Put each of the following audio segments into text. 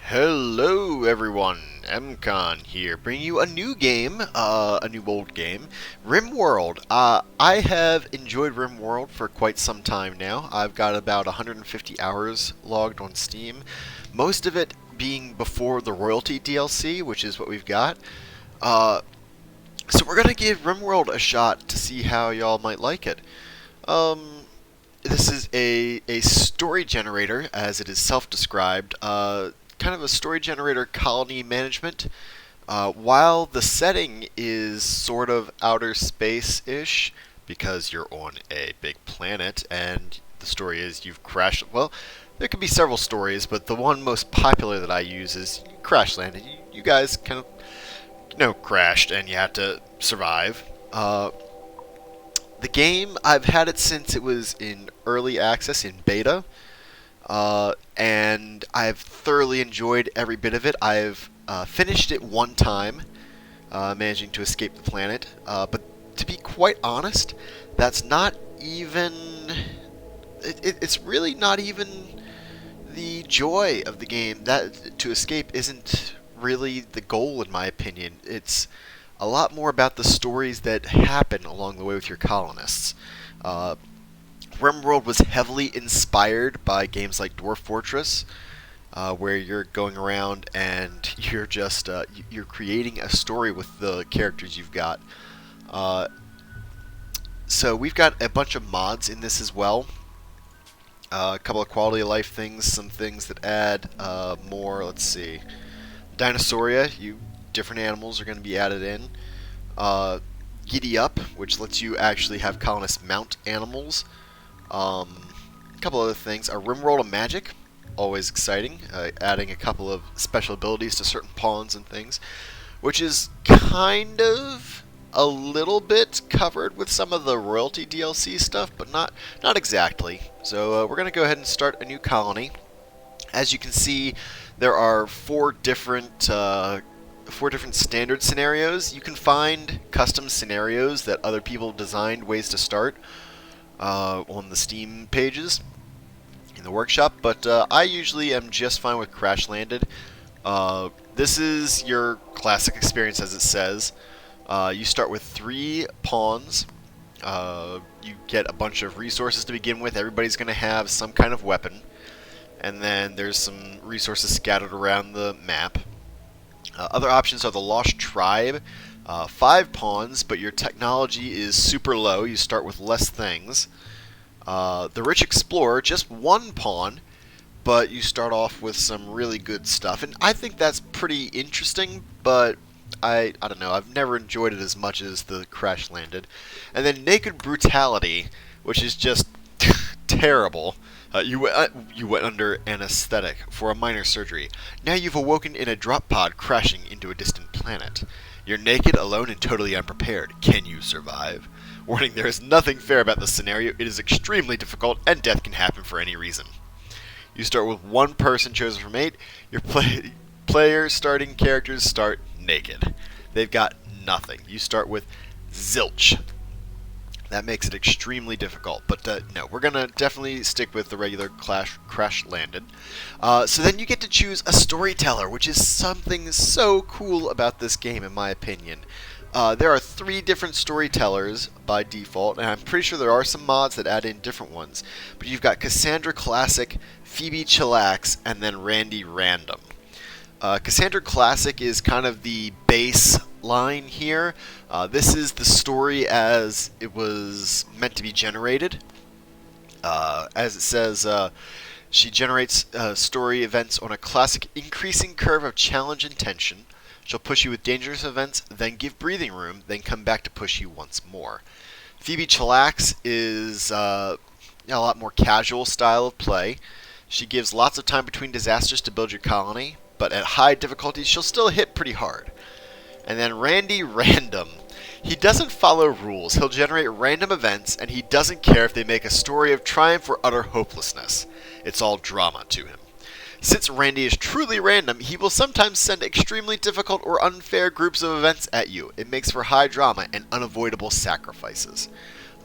Hello everyone, Mcon here, bringing you a new game, a new old game, Rimworld. I have enjoyed Rimworld for quite some time now. I've got about 150 hours logged on Steam, most of it being before the royalty DLC, which is what we've got. Uh, so we're gonna give Rimworld a shot to see how y'all might like it. This is a story generator, as it is self-described. Kind of a story generator colony management. While the setting is sort of outer space-ish, because you're on a big planet, and the story is you've crashed. Well, there could be several stories, but the one most popular that I use is crash landed. You guys kind of, crashed, and you had to survive. The game, I've had it since it was in early access, in beta. And I've thoroughly enjoyed every bit of it. I've finished it one time, managing to escape the planet. But to be quite honest, that's not even... It's really not even the joy of the game. That to escape isn't really the goal, in my opinion. It's a lot more about the stories that happen along the way with your colonists. Rimworld was heavily inspired by games like Dwarf Fortress, where you're going around and you're just you're creating a story with the characters you've got. So we've got a bunch of mods in this as well. A couple of quality of life things, some things that add more. Let's see, Dinosauria. Different animals are going to be added in. Giddy Up, which lets you actually have colonists mount animals. A couple other things. A Rimworld of Magic, always exciting. Adding a couple of special abilities to certain pawns and things, which is kind of a little bit covered with some of the royalty DLC stuff, but not exactly. So we're going to go ahead and start a new colony. As you can see, there are four different standard scenarios. You can find custom scenarios that other people designed ways to start on the Steam pages in the workshop, but I usually am just fine with Crash Landed. This is your classic experience, as it says. You start with 3 pawns. You get a bunch of resources to begin with. Everybody's going to have some kind of weapon, and then there's some resources scattered around the map. Other options are the Lost Tribe, 5 pawns, but your technology is super low. You start with less things. The Rich Explorer, just 1 pawn, but you start off with some really good stuff. And I think that's pretty interesting, but I don't know. I've never enjoyed it as much as the Crash Landed. And then Naked Brutality, which is just terrible. You went under anesthetic for a minor surgery. Now you've awoken in a drop pod crashing into a distant planet. You're naked, alone, and totally unprepared. Can you survive? Warning, there is nothing fair about this scenario. It is extremely difficult, and death can happen for any reason. You start with 1 person chosen from 8. Your player starting characters start naked. They've got nothing. You start with zilch. That makes it extremely difficult, but no, we're going to definitely stick with the regular Crash Landed. So then you get to choose a storyteller, which is something so cool about this game, in my opinion. There are 3 different storytellers by default, and I'm pretty sure there are some mods that add in different ones. But you've got Cassandra Classic, Phoebe Chillax, and then Randy Random. Cassandra Classic is kind of the base line here. This is the story as it was meant to be generated. As it says, she generates story events on a classic increasing curve of challenge and tension. She'll push you with dangerous events, then give breathing room, then come back to push you once more. Phoebe Chillax is a lot more casual style of play. She gives lots of time between disasters to build your colony, but at high difficulties she'll still hit pretty hard. And then Randy Random. He doesn't follow rules. He'll generate random events, and he doesn't care if they make a story of triumph or utter hopelessness. It's all drama to him. Since Randy is truly random, he will sometimes send extremely difficult or unfair groups of events at you. It makes for high drama and unavoidable sacrifices.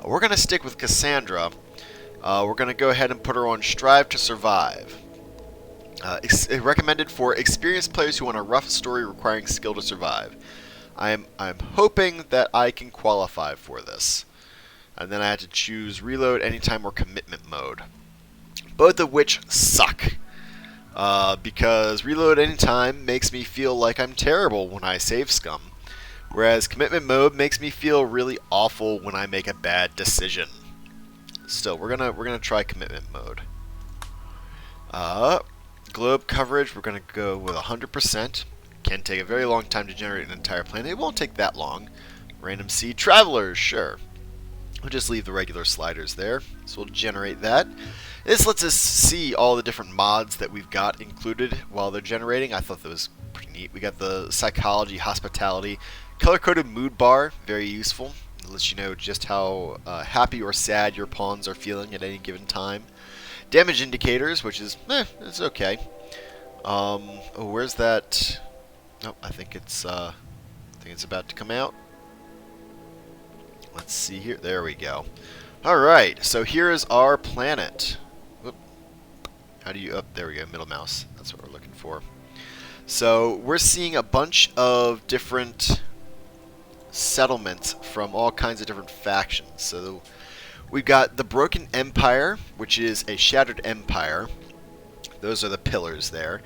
We're going to stick with Cassandra. We're going to go ahead and put her on Strive to Survive. Recommended for experienced players who want a rough story requiring skill to survive. I'm hoping that I can qualify for this. And then I had to choose reload anytime or commitment mode, both of which suck. Because reload anytime makes me feel like I'm terrible when I save scum, whereas commitment mode makes me feel really awful when I make a bad decision. Still, we're gonna try commitment mode. Globe coverage, we're gonna go with 100%. Can take a very long time to generate an entire planet. It won't take that long. Random seed travelers, sure. We'll just leave the regular sliders there. So we'll generate that. This lets us see all the different mods that we've got included while they're generating. I thought that was pretty neat. We got the psychology, hospitality, color-coded mood bar, very useful. It lets you know just how happy or sad your pawns are feeling at any given time. Damage indicators, which is, it's okay. Where's that? Oh, I think it's about to come out. Let's see here. There we go. Alright, so here is our planet. Whoop. How do you... Oh, there we go. Middle mouse. That's what we're looking for. So, we're seeing a bunch of different settlements from all kinds of different factions. So, we've got the Broken Empire, which is a shattered empire. Those are the pillars there.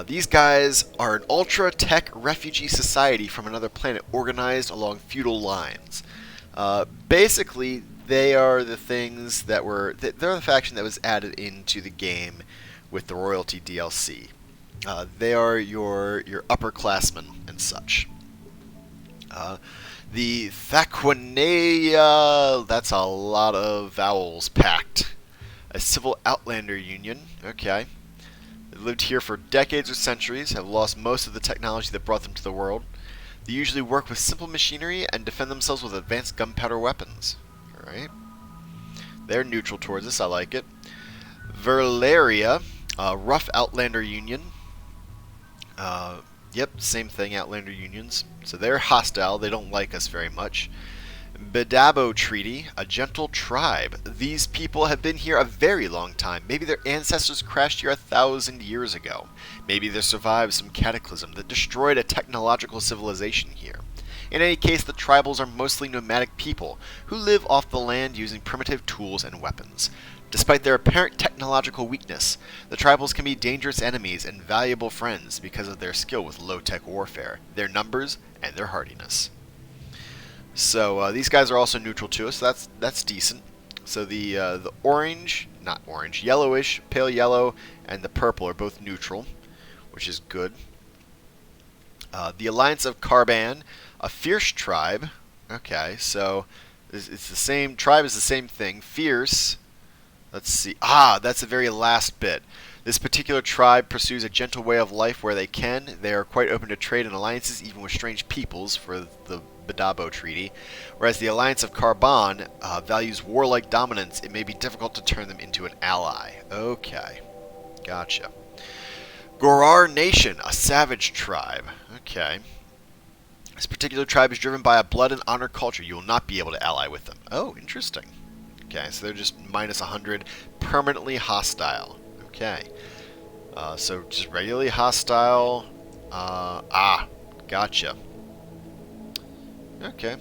These guys are an ultra-tech refugee society from another planet organized along feudal lines. Basically, they are the things that were... They're the faction that was added into the game with the Royalty DLC. They are your upperclassmen and such. The Thaquanea... That's a lot of vowels packed. A civil outlander union. Okay. They've lived here for decades or centuries, have lost most of the technology that brought them to the world. They usually work with simple machinery and defend themselves with advanced gunpowder weapons. Alright. They're neutral towards us, I like it. Verlaria, rough outlander union. Yep, same thing, outlander unions. So they're hostile, they don't like us very much. Bedabo Treaty, a gentle tribe. These people have been here a very long time. Maybe their ancestors crashed here 1,000 years ago. Maybe they survived some cataclysm that destroyed a technological civilization here. In any case, the tribals are mostly nomadic people who live off the land using primitive tools and weapons. Despite their apparent technological weakness, the tribals can be dangerous enemies and valuable friends because of their skill with low-tech warfare, their numbers, and their hardiness. So these guys are also neutral to us. That's decent. So the orange, not orange, yellowish, pale yellow, and the purple are both neutral, which is good. The Alliance of Karban, a fierce tribe. Okay, so it's the same tribe is the same thing. Fierce. Let's see. That's the very last bit. This particular tribe pursues a gentle way of life where they can. They are quite open to trade and alliances, even with strange peoples, for the Bedabo Treaty. Whereas the Alliance of Karban values warlike dominance, it may be difficult to turn them into an ally. Okay. Gotcha. Gorar Nation, a savage tribe. Okay. This particular tribe is driven by a blood and honor culture. You will not be able to ally with them. Oh, interesting. Okay, so they're just minus 100, permanently hostile. Okay. So just regularly hostile. Gotcha. Okay.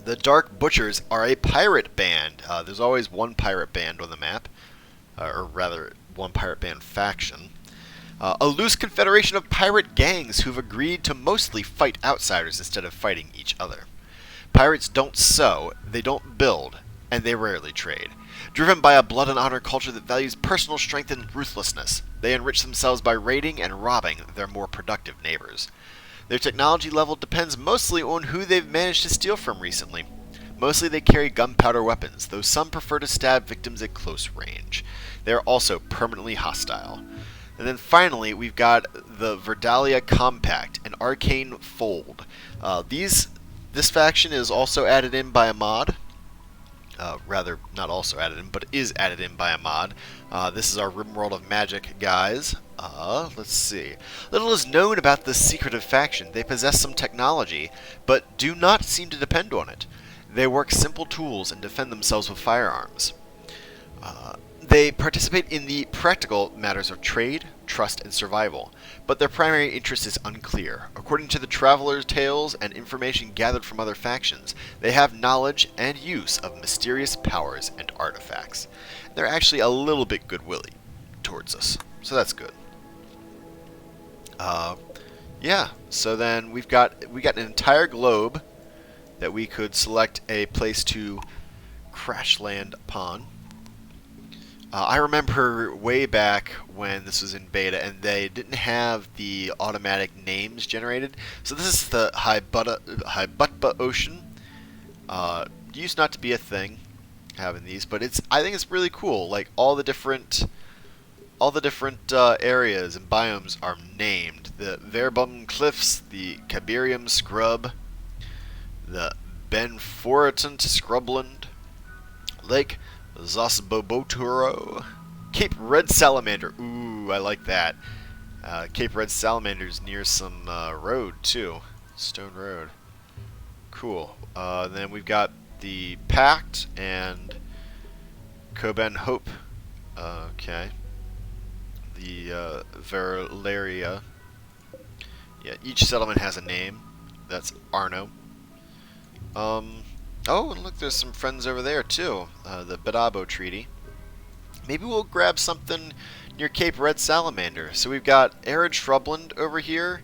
The Dark Butchers are a pirate band. There's always one pirate band on the map. Or rather, one pirate band faction. A loose confederation of pirate gangs who've agreed to mostly fight outsiders instead of fighting each other. Pirates don't sew, they don't build, and they rarely trade. Driven by a blood and honor culture that values personal strength and ruthlessness, they enrich themselves by raiding and robbing their more productive neighbors. Their technology level depends mostly on who they've managed to steal from recently. Mostly they carry gunpowder weapons, though some prefer to stab victims at close range. They are also permanently hostile. And then finally, we've got the Verdalia Compact, an arcane fold. This faction is also added in by a mod. Rather, not also added in, but is added in by a mod. This is our Rimworld of Magic guys. Let's see. Little is known about this secretive faction. They possess some technology, but do not seem to depend on it. They work simple tools and defend themselves with firearms. They participate in the practical matters of trade, trust, and survival, but their primary interest is unclear. According to the travelers' tales and information gathered from other factions, they have knowledge and use of mysterious powers and artifacts. They're actually a little bit goodwilly towards us, so that's good. Yeah, so then we got an entire globe that we could select a place to crash land upon. I remember way back when this was in beta and they didn't have the automatic names generated. So this is the Haibutba Ocean. Used not to be a thing having these, but I think it's really cool. Like all the different areas and biomes are named. The Verbum Cliffs, the Cabirium Scrub, the Benforitant Scrubland, Lake Zosboboturo, Cape Red Salamander. Ooh, I like that. Cape Red Salamander's near some road too, Stone Road. Cool. Then we've got the Pact and Coben Hope. Okay. The Verlaria. Yeah, each settlement has a name. That's Arno. Oh, and look, there's some friends over there, too. The Badabo Treaty. Maybe we'll grab something near Cape Red Salamander. So we've got Arid Shrubland over here.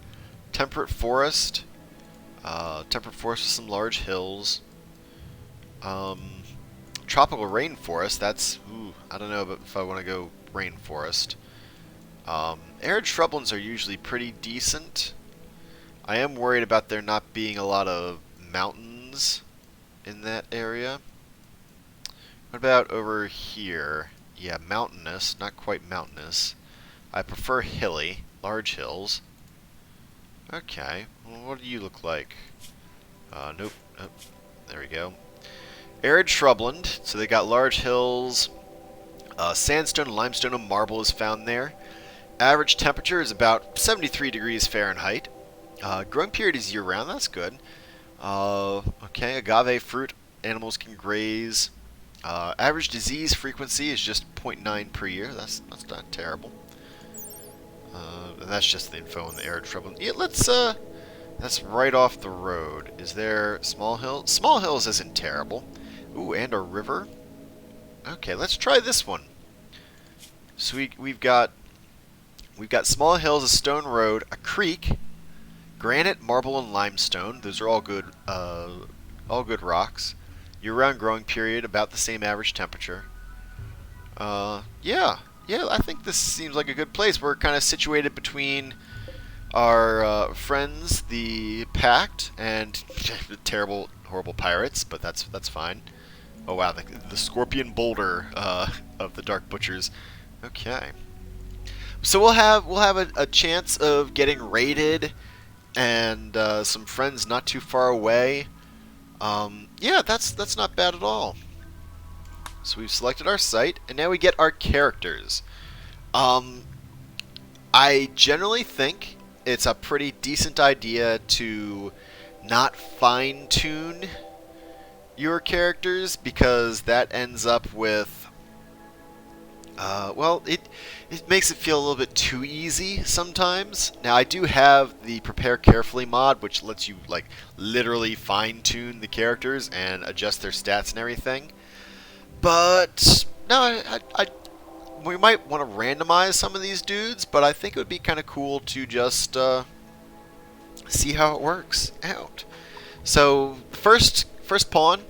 Temperate Forest. Temperate Forest with some large hills. Tropical Rainforest. That's... Ooh, I don't know if I want to go Rainforest. Arid Shrublands are usually pretty decent. I am worried about there not being a lot of mountains in that area. What about over here? Yeah, mountainous, not quite mountainous. I prefer hilly, large hills. Okay, well, what do you look like? Nope. Oh, there we go. Arid Shrubland, so they got large hills. Sandstone, limestone, and marble is found there. Average temperature is about 73 degrees Fahrenheit. Growing period is year-round, that's good. Okay, agave fruit, animals can graze. Average disease frequency is just 0.9 per year. That's not terrible. And that's just the info on the arid shrubland. Yeah, that's right off the road. Is there Small Hills? Small Hills isn't terrible. Ooh, and a river. Okay, let's try this one. So we've got Small Hills, a stone road, a creek, granite, marble, and limestone. Those are all good rocks. Year-round growing period, about the same average temperature. Yeah, I think this seems like a good place. We're kind of situated between our friends, the Pact, and the terrible, horrible pirates, but that's fine. Oh wow, the Scorpion Boulder of the Dark Butchers. Okay. So we'll have a chance of getting raided, and some friends not too far away. Yeah, that's not bad at all. So we've selected our site, and now we get our characters. I generally think it's a pretty decent idea to not fine-tune your characters, because that ends up with well, it makes it feel a little bit too easy sometimes. Now, I do have the Prepare Carefully mod, which lets you like literally fine-tune the characters and adjust their stats and everything. But no, we might want to randomize some of these dudes, but I think it would be kind of cool to just see how it works out. So first pawn,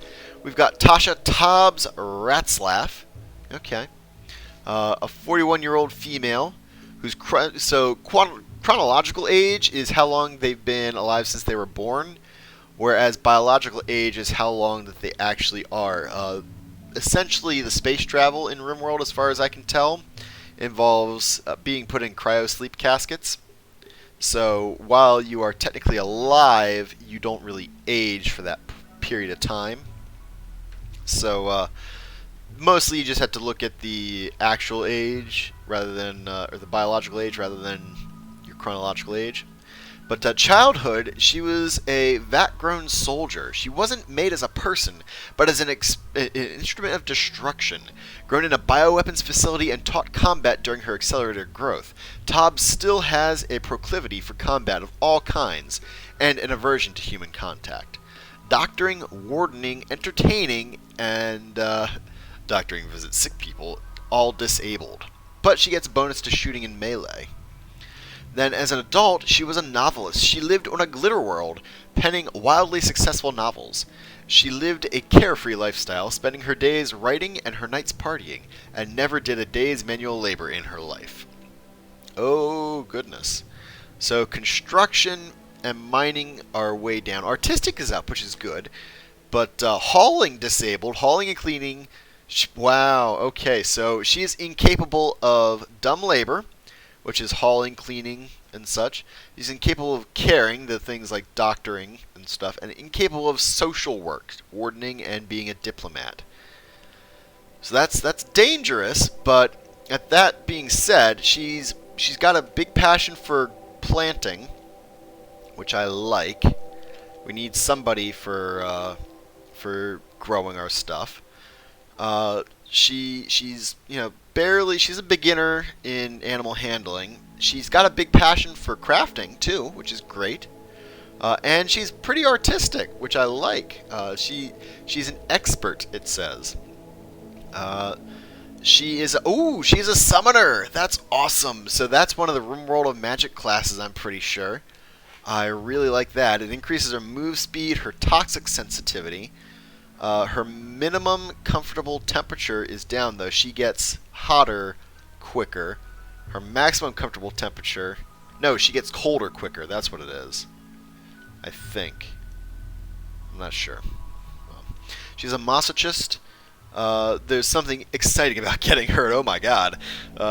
we've got Tasha Tobbs Ratzlaff. Okay. A 41-year-old female whose chronological age is how long they've been alive since they were born, whereas biological age is how long that they actually are. Essentially, the space travel in Rimworld, as far as I can tell, involves being put in cryosleep caskets. So while you are technically alive, you don't really age for that period of time. So mostly you just have to look at the actual age rather than, or the biological age rather than your chronological age. But childhood, she was a vat-grown soldier. She wasn't made as a person, but as an instrument of destruction. Grown in a bioweapons facility and taught combat during her accelerated growth, Tob still has a proclivity for combat of all kinds, and an aversion to human contact. Doctoring, wardening, entertaining, and doctoring visits sick people, all disabled. But she gets a bonus to shooting and melee. Then, as an adult, she was a novelist. She lived on a glitter world, penning wildly successful novels. She lived a carefree lifestyle, spending her days writing and her nights partying, and never did a day's manual labor in her life. Oh, goodness. So, construction and mining are way down. Artistic is up, which is good. But hauling disabled, hauling and cleaning. Wow, okay, so she is incapable of dumb labor, which is hauling, cleaning, and such. He's incapable of caring, the things like doctoring and stuff, and incapable of social work, wardening, and being a diplomat. So that's dangerous, but at that being said, she's got a big passion for planting, which I like. We need somebody for growing our stuff. She's she's a beginner in animal handling. She's got a big passion for crafting too, which is great. And she's pretty artistic, which I like. She's an expert, it says. She's a summoner. That's awesome. So that's one of the Rimworld of Magic classes, I'm pretty sure. I really like that. It increases her move speed, her toxic sensitivity. Her minimum comfortable temperature is down, though. She gets hotter quicker. Her maximum comfortable temperature... No, she gets colder quicker. That's what it is. I think. I'm not sure. She's a masochist. There's something exciting about getting hurt. Oh my god.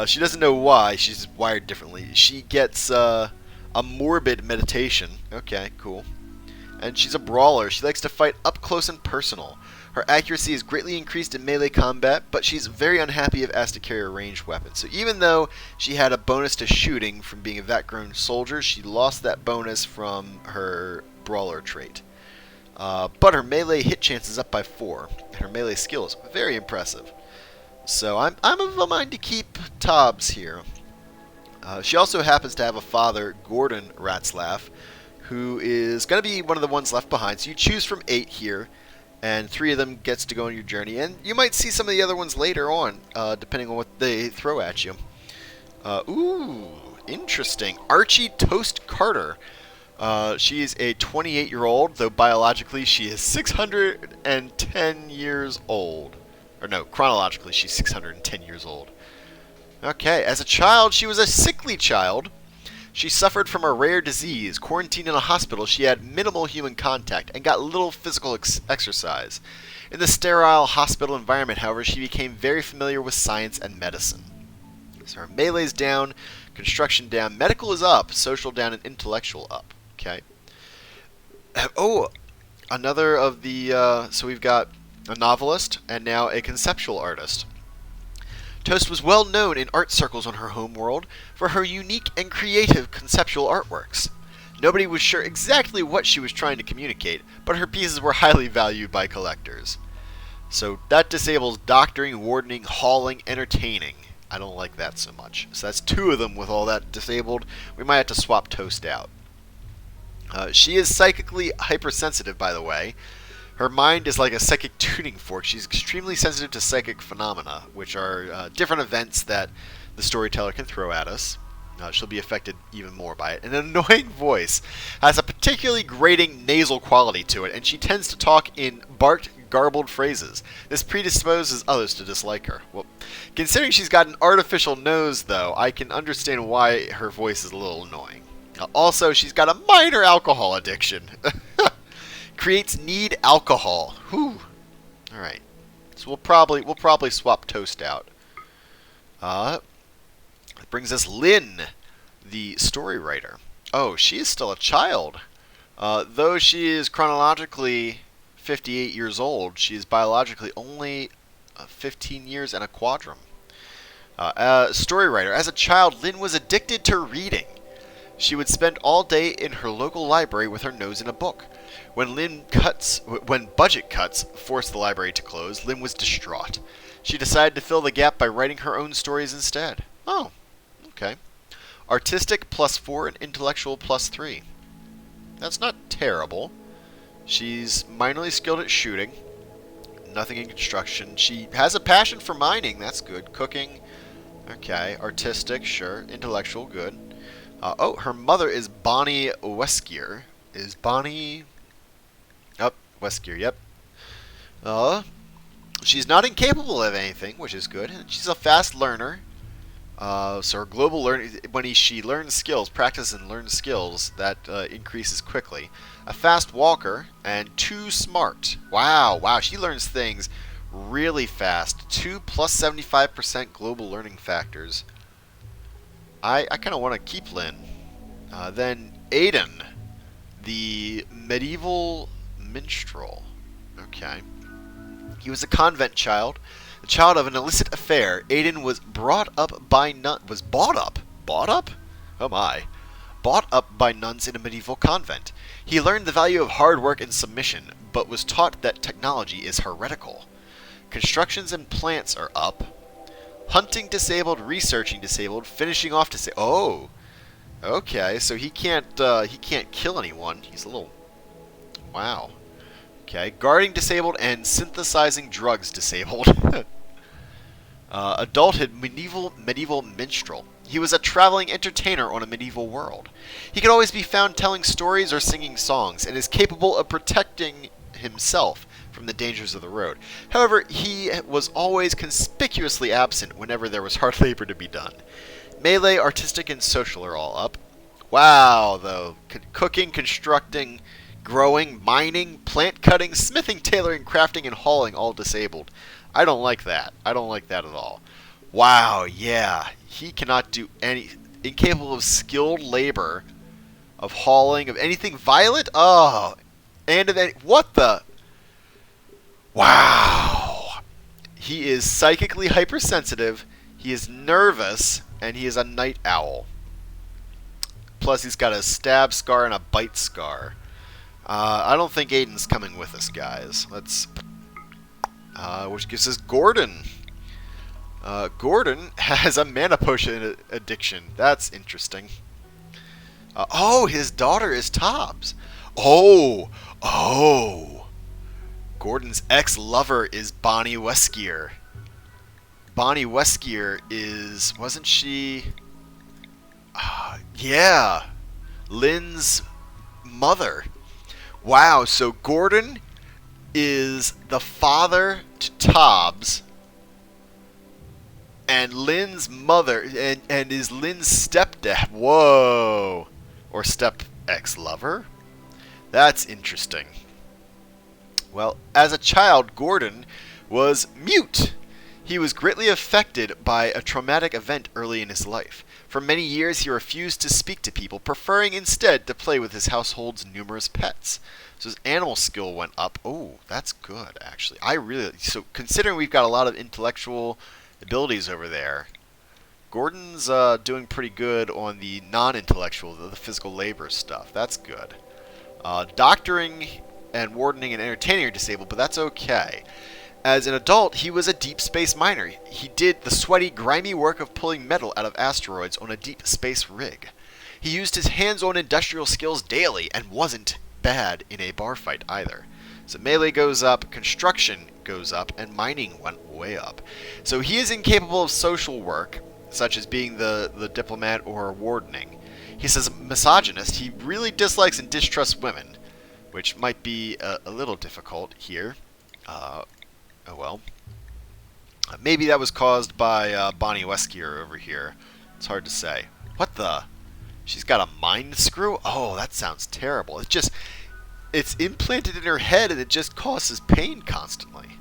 She doesn't know why. She's wired differently. She gets a morbid meditation. Okay, cool. And she's a brawler. She likes to fight up close and personal. Her accuracy is greatly increased in melee combat, but she's very unhappy if asked to carry a ranged weapon. So even though she had a bonus to shooting from being a vat-grown soldier, she lost that bonus from her brawler trait. But her melee hit chance is up by 4, and her melee skill is very impressive. So I'm of a mind to keep Tobbs here. She also happens to have a father, Gordon Ratzlaff, who is going to be one of the ones left behind. So you choose from 8 here, and 3 of them gets to go on your journey. And you might see some of the other ones later on, depending on what they throw at you. Ooh, interesting. Archie Toast Carter. She is a 28-year-old, though biologically she is 610 years old. Or no, chronologically she's 610 years old. Okay, as a child, she was a sickly child. She suffered from a rare disease. Quarantined in a hospital, she had minimal human contact and got little physical exercise. In the sterile hospital environment, however, she became very familiar with science and medicine. So her melee's down, construction down, medical is up, social down, and intellectual up. Okay. Oh, another of the... so we've got a novelist and now a conceptual artist. Toast was well known in art circles on her home world for her unique and creative conceptual artworks. Nobody was sure exactly what she was trying to communicate, but her pieces were highly valued by collectors. So that disables doctoring, wardening, hauling, entertaining. I don't like that so much. So that's 2 of them with all that disabled. We might have to swap Toast out. She is psychically hypersensitive, by the way. Her mind is like a psychic tuning fork. She's extremely sensitive to psychic phenomena, which are different events that the storyteller can throw at us. She'll be affected even more by it. An annoying voice has a particularly grating nasal quality to it, and she tends to talk in barked, garbled phrases. This predisposes others to dislike her. Well, considering she's got an artificial nose, though, I can understand why her voice is a little annoying. Also, she's got a minor alcohol addiction. Creates need alcohol. Whew. All right. So we'll probably swap Toast out. That brings us Lynn, the story writer. Oh, she is still a child. Though she is chronologically 58 years old, she is biologically only 15 years and a quadrum. Story writer. As a child, Lynn was addicted to reading. She would spend all day in her local library with her nose in a book. When budget cuts forced the library to close, Lynn was distraught. She decided to fill the gap by writing her own stories instead. Oh, okay. Artistic +4 and intellectual +3. That's not terrible. She's minorly skilled at shooting. Nothing in construction. She has a passion for mining. That's good. Cooking. Okay. Artistic, sure. Intellectual, good. Oh, her mother is Bonnie Weskier. Is Bonnie... Oh, Weskier, yep. She's not incapable of anything, which is good. She's a fast learner. So her global learning, when she learns skills, practices and learns skills, that increases quickly. A fast walker, and 2 smart. Wow, she learns things really fast. 2 plus 75% global learning factors. I kind of want to keep Lynn. Then Aiden, the medieval minstrel. Okay. He was a convent child. The child of an illicit affair. Aiden was brought up by nuns. Was bought up? Bought up? Oh my. Bought up by nuns in a medieval convent. He learned the value of hard work and submission, but was taught that technology is heretical. Constructions and plants are up. Hunting disabled, researching disabled, finishing off disabled. Oh, okay. So he can't kill anyone. He's a little. Wow. Okay, guarding disabled and synthesizing drugs disabled. Adulthood medieval minstrel. He was a traveling entertainer on a medieval world. He could always be found telling stories or singing songs, and is capable of protecting himself from the dangers of the road. However, he was always conspicuously absent whenever there was hard labor to be done. Melee, artistic, and social are all up. Wow, though. Cooking, constructing, growing, mining, plant cutting, smithing, tailoring, crafting, and hauling all disabled. I don't like that. I don't like that at all. Wow, yeah. He cannot do any... Incapable of skilled labor, of hauling, of anything violent? Oh. And of any... What the... Wow. He is psychically hypersensitive, he is nervous, and he is a night owl. Plus, he's got a stab scar and a bite scar. I don't think Aiden's coming with us, guys. Let's... which gives us Gordon. Gordon has a mana potion addiction. That's interesting. Oh, his daughter is Tobbs. Oh! Gordon's ex-lover is Bonnie Weskier. Bonnie Weskier is... Wasn't she... yeah. Lynn's mother. Wow, so Gordon is the father to Tobbs, and Lynn's mother, and is Lynn's stepdad. Whoa. Or step-ex-lover? That's interesting. Well, as a child, Gordon was mute. He was greatly affected by a traumatic event early in his life. For many years, he refused to speak to people, preferring instead to play with his household's numerous pets. So his animal skill went up. Oh, that's good, actually. So considering we've got a lot of intellectual abilities over there, Gordon's doing pretty good on the non-intellectual, the physical labor stuff. That's good. Doctoring and wardening and entertaining are disabled, but that's okay. As an adult, he was a deep space miner. He did the sweaty, grimy work of pulling metal out of asteroids on a deep space rig. He used his hands-on industrial skills daily and wasn't bad in a bar fight either. So melee goes up, construction goes up, and mining went way up. So he is incapable of social work, such as being the diplomat or wardening. He says misogynist. He really dislikes and distrusts women, which might be a little difficult here. Oh well. Maybe that was caused by Bonnie Weskier over here. It's hard to say. What the? She's got a mind screw? Oh, that sounds terrible. It's implanted in her head and it just causes pain constantly.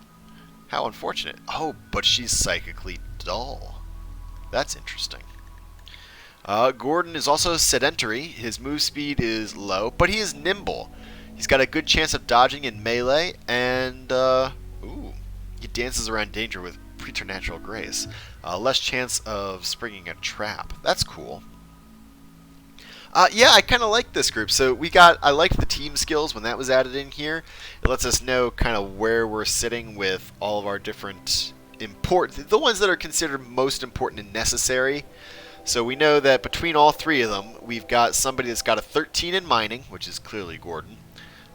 How unfortunate. Oh, but she's psychically dull. That's interesting. Gordon is also sedentary. His move speed is low, but he is nimble. He's got a good chance of dodging in melee, and he dances around danger with preternatural grace. Less chance of springing a trap. That's cool. Yeah, I kind of like this group. So I liked the team skills when that was added in here. It lets us know kind of where we're sitting with all of our different the ones that are considered most important and necessary. So we know that between all three of them, we've got somebody that's got a 13 in mining, which is clearly Gordon,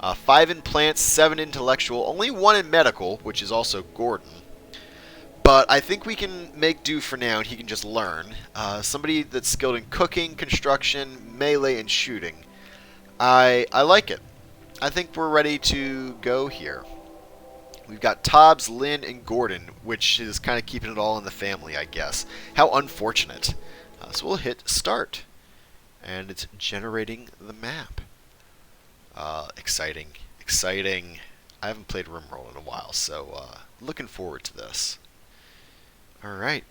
5 in plants, 7 intellectual, only 1 in medical, which is also Gordon. But I think we can make do for now, and he can just learn. Somebody that's skilled in cooking, construction, melee, and shooting. I like it. I think we're ready to go here. We've got Tobbs, Lynn, and Gordon, which is kind of keeping it all in the family, I guess. How unfortunate. So we'll hit start. And it's generating the map. Exciting. Exciting. I haven't played Rimworld in a while, so looking forward to this. Alright.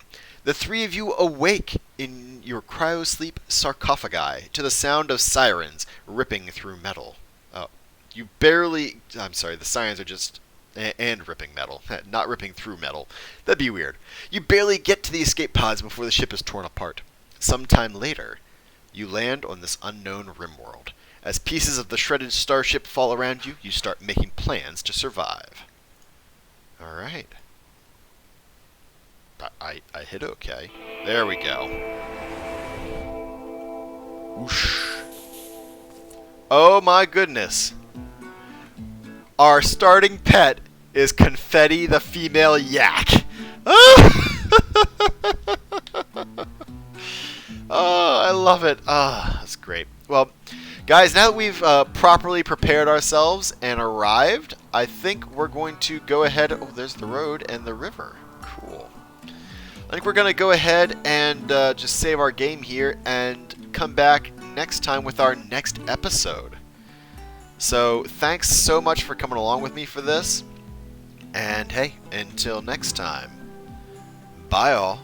The three of you awake in your cryosleep sarcophagi to the sound of sirens ripping through metal. Oh, you barely... I'm sorry, the sirens are just... And ripping metal. Not ripping through metal. That'd be weird. You barely get to the escape pods before the ship is torn apart. Sometime later, you land on this unknown Rimworld. As pieces of the shredded starship fall around you, you start making plans to survive. Alright. I hit OK. There we go. Whoosh. Oh my goodness. Our starting pet is Confetti the female yak. Oh, I love it. Ah, that's great. Well, guys, now that we've properly prepared ourselves and arrived, I think we're going to go ahead... Oh, there's the road and the river. Cool. I think we're going to go ahead and just save our game here and come back next time with our next episode. So, thanks so much for coming along with me for this. And hey, until next time, bye all.